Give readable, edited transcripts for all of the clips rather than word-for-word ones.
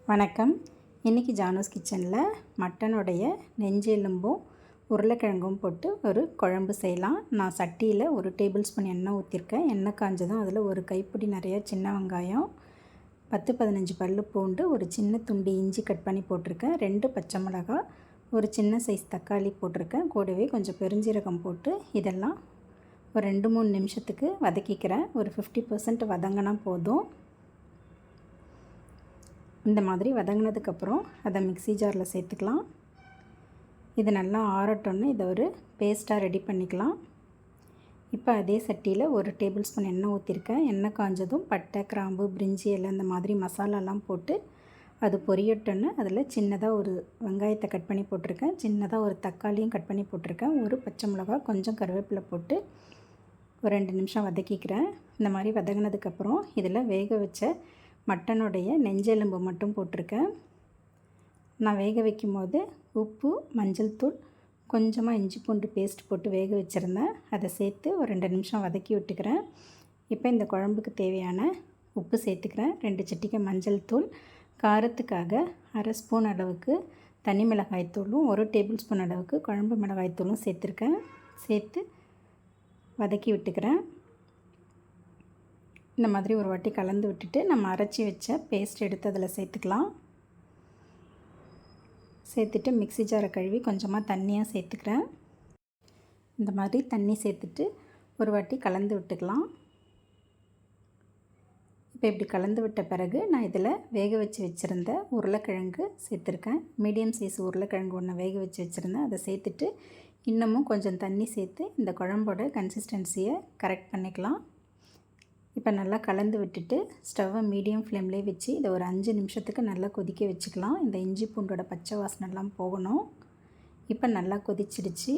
வணக்கம். இன்றைக்கி ஜானூஸ் கிச்சனில் மட்டனுடைய நெஞ்செலும்பும் உருளைக்கிழங்கும் போட்டு ஒரு குழம்பு செய்யலாம். நான் சட்டியில் 1 டேபிள் ஸ்பூன் எண்ணெய் ஊற்றிருக்கேன். எண்ணெய் காஞ்சதும் அதில் ஒரு கைப்பிடி நிறைய சின்ன வெங்காயம், 10-15 பல் பூண்டு, ஒரு சின்ன துண்டு இஞ்சி கட் பண்ணி போட்டிருக்கேன், 2 பச்சை மிளகாய், ஒரு சின்ன சைஸ் தக்காளி போட்டிருக்கேன். கூடவே கொஞ்சம் பெருஞ்சீரகம் போட்டு இதெல்லாம் ஒரு 2-3 நிமிஷத்துக்கு வதக்கிக்கிறேன். ஒரு 50% வதங்கினா போதும். இந்த மாதிரி வதங்கினதுக்கப்புறம் அதை மிக்ஸி ஜாரில் சேர்த்துக்கலாம். இது நல்லா ஆறட்டோன்னு இதை ஒரு பேஸ்ட்டாக ரெடி பண்ணிக்கலாம். இப்போ அதே சட்டியில் 1 டேபிள் ஸ்பூன் எண்ணெய் ஊற்றிருக்கேன். எண்ணெய் காஞ்சதும் பட்டை, கிராம்பு, பிரிஞ்சி இலை இந்த மாதிரி மசாலாலாம் போட்டு அது பொரியட்டோன்னு அதில் சின்னதாக ஒரு வெங்காயத்தை கட் பண்ணி போட்டிருக்கேன், சின்னதாக ஒரு தக்காளியும் கட் பண்ணி போட்டிருக்கேன், ஒரு பச்சை மிளகாய், கொஞ்சம் கருவேப்பிலை போட்டு ஒரு 2 நிமிஷம் வதக்கிக்கிறேன். இந்த மாதிரி வதங்கினதுக்கப்புறம் இதில் வேக வச்ச மட்டனுடைய நெஞ்செலும்பு மட்டும் போட்டிருக்கேன். நான் வேக வைக்கும் போது உப்பு, மஞ்சள் தூள், கொஞ்சமாக இஞ்சி பூண்டு பேஸ்ட் போட்டு வேக வச்சுருந்தேன். அதை சேர்த்து ஒரு 2 நிமிஷம் வதக்கி விட்டுக்கிறேன். இப்போ இந்த குழம்புக்கு தேவையான உப்பு சேர்த்துக்கிறேன். 2 சிட்டிகை மஞ்சள் தூள், காரத்துக்காக 1/2 ஸ்பூன் அளவுக்கு தனி மிளகாய் தூளும் 1 டேபிள் ஸ்பூன் அளவுக்கு குழம்பு மிளகாய் தூளும் சேர்த்துருக்கேன். சேர்த்து வதக்கி விட்டுக்கிறேன். இந்த மாதிரி ஒரு வாட்டி கலந்து விட்டுட்டு நம்ம அரைச்சி வச்ச பேஸ்ட் எடுத்து அதில் சேர்த்துக்கலாம். சேர்த்துட்டு மிக்ஸி ஜாரை கழுவி கொஞ்சமாக தண்ணியாக சேர்த்துக்கிறேன். இந்த மாதிரி தண்ணி சேர்த்துட்டு ஒரு வாட்டி கலந்து விட்டுக்கலாம். இப்போ இப்படி கலந்து விட்ட பிறகு நான் இதில் வேக வச்சு வச்சுருந்த உருளைக்கிழங்கு சேர்த்துருக்கேன். மீடியம் சைஸ் உருளைக்கிழங்கு ஒன்று வேக வச்சு வச்சுருந்தேன். அதை சேர்த்துட்டு இன்னமும் கொஞ்சம் தண்ணி சேர்த்து இந்த குழம்போட கன்சிஸ்டன்சியை கரெக்ட் பண்ணிக்கலாம். இப்போ நல்லா கலந்து விட்டுட்டு ஸ்டவ்வை மீடியம் ஃப்ளேம்லேயே வச்சு இதை ஒரு 5 நிமிஷத்துக்கு நல்லா கொதிக்க வச்சுக்கலாம். இந்த இஞ்சி பூண்டோட பச்சை வாசனைலாம் போகணும். இப்போ நல்லா கொதிச்சிடுச்சு.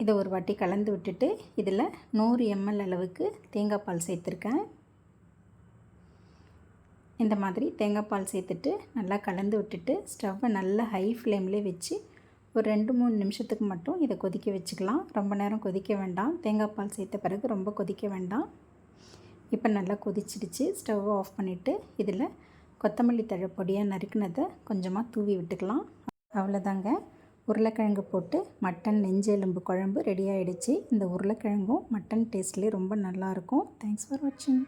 இதை ஒரு வாட்டி கலந்து விட்டுட்டு இதில் 100 ml அளவுக்கு தேங்காய் பால் சேர்த்துருக்கேன். இந்த மாதிரி தேங்காய் பால் சேர்த்துட்டு நல்லா கலந்து விட்டுட்டு ஸ்டவ்வை நல்லா ஹை ஃப்ளேம்லேயே வச்சு ஒரு 2-3 நிமிஷத்துக்கு மட்டும் இதை கொதிக்க வச்சுக்கலாம். ரொம்ப நேரம் கொதிக்க வேண்டாம். தேங்காய் பால் சேர்த்த பிறகு ரொம்ப கொதிக்க வேண்டாம். இப்போ நல்லா கொதிச்சிடுச்சு. ஸ்டவ்வை ஆஃப் பண்ணிவிட்டு இதில் கொத்தமல்லி தழை பொடியாக நறுக்குனதை கொஞ்சமாக தூவி விட்டுக்கலாம். அவ்வளோதாங்க, உருளைக்கிழங்கு போட்டு மட்டன் நெஞ்செலும்பு குழம்பு ரெடி ஆகிடுச்சு. இந்த உருளைக்கிழங்கும் மட்டன் டேஸ்ட்லேயே ரொம்ப நல்லாயிருக்கும். தேங்க்ஸ் ஃபார் வாட்சிங்.